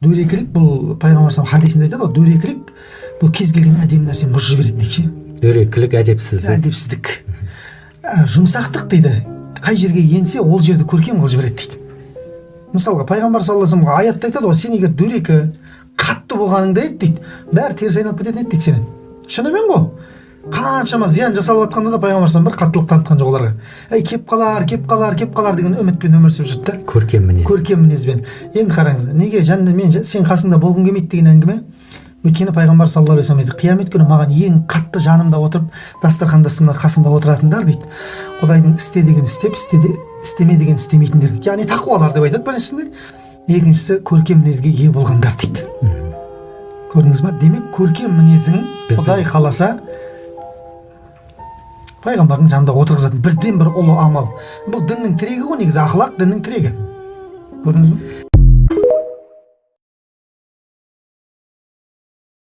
Дөрекілік бұл пайғамбар саллаллаху хадисінде айтады ғой, дөрекілік бұл кез келген әдемі нәрсені бұзып жібереді дейді ше. Дөрекілік әдепсіздік. Жұмсақтық дейді, қай жерге енсе ол жерді көркем қылып жібереді дейді. Мысалға пайғамбар саллаллаху алейхи вассалам аятта айтады ғой, сен егер дөрекі қатты болғаныңда еді дейді, бәрі теріс айналып кететін еді дейді сенен. Шынымен ғой. Қаншама зиян жасалып жатқанда да пайғамбар саллаллаху алейхи вассалам бір қаттылық танытқан жоқ оларға. Кеп қалар деген үмітпен өмір сүріп жүрді. Көркем мінезбен. Енді қараңыз, неге мен сен қасыңда болғым келмейді деген әңгіме? Өйткені пайғамбар саллаллаху алейхи вассалам айтты, қиямет күні маған ең қатты жанымда отырып, дастарханда қасымда отыратындар дейді, Құдайдың істе деген істеп, істеме деген істемейтіндер дейді. Яғни тақуалар деп айтады біріншісінде, екіншісі көркем мінезге ие болғандар дейді. Көрдіңіз ба? Демек көркем мінезің Құдай қаласа пайғамбардың жанында отырғызатын бірден бір ұлы амал. Бұл діннің тірегі ғой, негізі ақылақ діннің тірегі. Көрдіңіз ба?